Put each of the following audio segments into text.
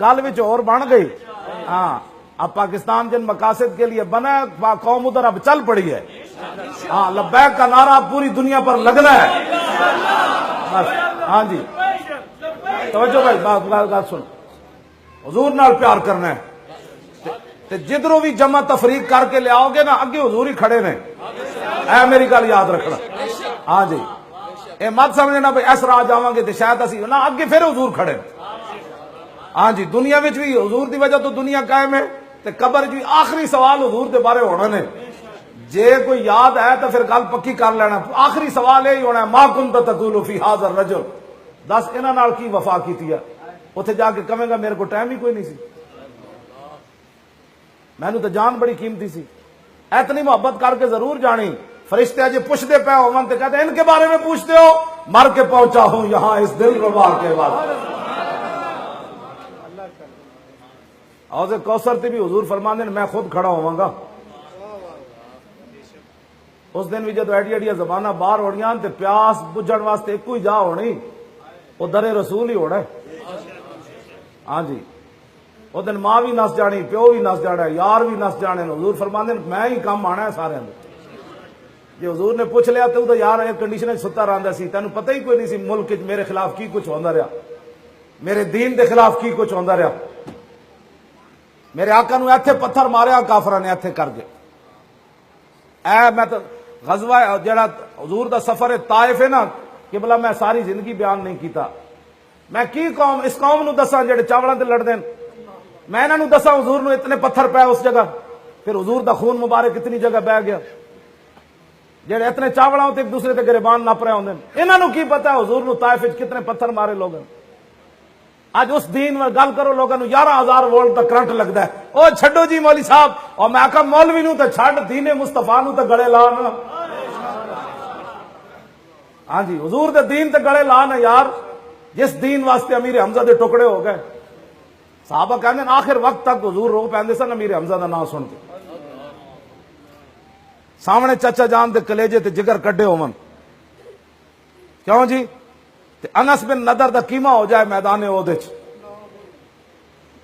گال وچ اور بن گئی. ہاں اب پاکستان جن مقاصد کے لیے بنا ہے قوم ادھر اب چل پڑی ہے. ہاں لبیک کا نعرہ پوری دنیا پر لگنا ہے. ہاں جی توجہ بھائی بات سن. حضور نال پیار کرنا ہے تے جدروں بھی جمع تفریق کر کے لے آؤ گے نا اگے حضور ہی کھڑے نے. اے میری گل یاد رکھنا. ہاں جی اے مت سمجھنا بھائی اس راہ جاواں گے تے شاید اسی نا اگے پھر حضور کھڑے. ہاں جی دنیا وچ بھی حضور دی وجہ تو دنیا قائم ہے تے قبر بھی آخری سوال حضور دے بارے ہونا نے. جے کوئی یاد ہے تو پھر گل پکی کر لینا. آخری سوال یہی ہونا ہے ما کنت تقول فی ھذا الرجل. دس انہاں نال کی وفا کیتی ہے. اتنے جا کے کہے گا میرے کو ٹائم ہی کوئی نہیں سی, میں نے تو جان بڑی قیمتی سی. اتنی محبت کر کے ضرور جانی. فرشتے اجے پوچھتے پے ہون تے کہتے ان کے بارے میں پوچھتے ہو, مر کے پہنچا ہوں یہاں اس دل ربا کے بعد. حوض کوثر تے بھی حضور فرماندے نے میں خود کھڑا ہوواں گا. اس دن بھی جدو ایڈی ایڈیاں زبانہ باہر ہونیاں تے پیاس بجھن واسطے ایک ہی جا ہونی, وہ در رسول ہی ہونا ہے. ہاں جی وہ دن ماں بھی نس جانی, پیو بھی نس جانا ہے, یار بھی نس جانے. حضور فرماندے نے میں ہی کام آنا ہے سارے اندر. جی حضور نے پوچھ لیا تو یار ایئر کنڈیشن ستا رہندا سی, تینوں پتہ ہی کوئی نہیں سی ملک میرے خلاف کی کچھ ہوندا رہا, میرے دین دے خلاف کی کچھ ہوندا رہا. میرے آقا نو ایتھے پتھر ماریا کافراں نے ایتھے کر کے. اے میں تو غزوہ جڑا حضور دا سفر طائف ہے نا کہ بلا میں ساری زندگی بیان نہیں کیتا. میں کی قوم اس قوم نو دساں جڑے چاولاں تے لڑدے ہیں, میں انہاں نو دساں حضور نو اتنے پتھر پے اس جگہ, پھر حضور دا خون مبارک اتنی جگہ بہ گیا. جڑے اتنے چاولاں تے ایک دوسرے تے گریبان نپ رہے ہوندے, انہاں نو کی پتہ ہے حضور نو طائف وچ کتنے پتھر مارے لوگاں. اج اس دین میں گل کرو لوگاں نو 11,000 وولٹ دا کرنٹ لگدا ہے. او چھڈو جی مولوی صاحب, اور میں آکھا مولوی نو تے چھڈ, دین مصطفیٰ نو تے گلے لا نا. ہاں جی حضور دے دین تے گلے لا نا یار, جس دین واسطے امیر حمزہ دے ٹکڑے ہو گئے. صحابہ کہندے آخر وقت تک حضور رو پیندے سن امیر حمزہ دا نام سن کے. سامنے چچا جان دے کلیجے تے جگر کڈے ہون. کیوں جی تے انس بن نضر دا کیما ہو جائے میدان احد وچ.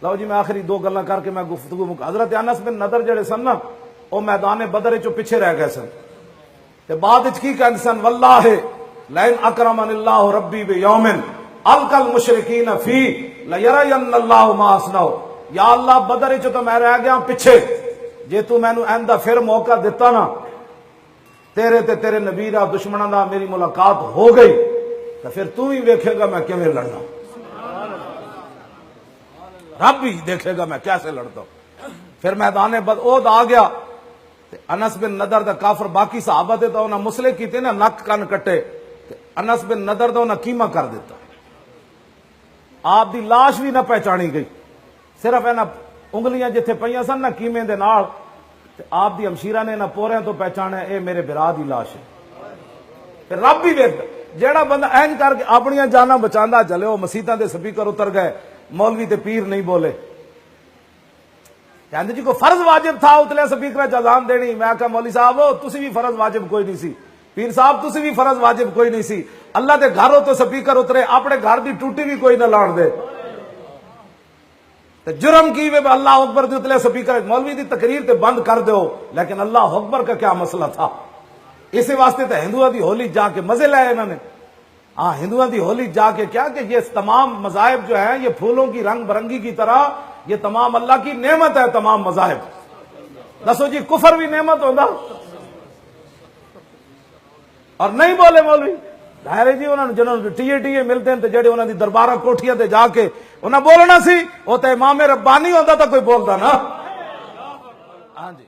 لو جی میں آخری دو گلاں کر کے میں گفتگو حضرت انس بن نضر جڑے سن نا او میدان بدر وچ پیچھے رہ گئے سن. تے بعد وچ کی کہندے سن واللہ لئن اکرمن اللہ ربی بیوم القى المشرکین فی لیرین اللہ ما اصنع. یا اللہ بدر وچ تو میں رہ گیا پیچھے, جے تو مینوں آئندہ پھر موقع دیتا نا تیرے تے تیرے نبی دا دشمناں دا میری ملاقات ہو گئی تو پھر تو ہی دیکھے گا میں کیویں لڑنا, رب ہی دیکھے گا میں کیسے لڑتا ہوں. پھر میدان احد آ گیا. انس بن نضر دا کافر باقی صحابہ تے تو انہاں مسلے کیتے نا نک کن کٹے, انس بن نضر دا انہاں کیما کر دیتا. آپ دی لاش بھی نہ پہچانی گئی, صرف انہاں انگلیاں جتھے پئیاں سن نا کیمے دے نال, آپ دی ہمشیرہ نے نہ پوریاں تو پہچانا اے میرے برا دی لاش ہے. پھر رب بھی ویکھدا جیڑا بندہ اینج کر کے اپنی جاناں بچاندا چلے, وہ مسیتاں دے سپیکر اتر گئے, مولوی تے پیر نہیں بولے. کہندے جی کو فرض واجب تھا اتلے سپیکر اذان دینی. میں کہا مولوی صاحب تسی بھی فرض واجب کوئی نہیں سی, پیر صاحب تسی بھی فرض واجب کوئی نہیں سی. اللہ دے گھروں تو سپیکر اترے, اپنے گھر دی ٹوٹی بھی کوئی نہ لاڑ دے. جرم کی وے اللہ اکبر دے اتلے سپیکر, مولوی دی تقریر تے بند کر دو, لیکن اللہ اکبر کا کیا مسئلہ تھا. اسی واسطے تو ہندوؤں دی ہولی جا کے مزے لائے انہوں نے. ہاں ہندوؤں دی ہولی جا کے کیا کہ یہ تمام مذاہب جو ہیں یہ پھولوں کی رنگ برنگی کی طرح, یہ تمام اللہ کی نعمت ہے تمام مذاہب. دسو جی کفر بھی نعمت ہوتا اور نہیں بولے مولوی ظاہر جی انہوں نے جنہوں نے ٹیے ملتے ہیں جڑے انہوں نے دربارہ کوٹھیاں تے جا کے انہیں بولنا سی, وہ تو امام ربانی ہوتا تو کوئی بولتا نا. ہاں جی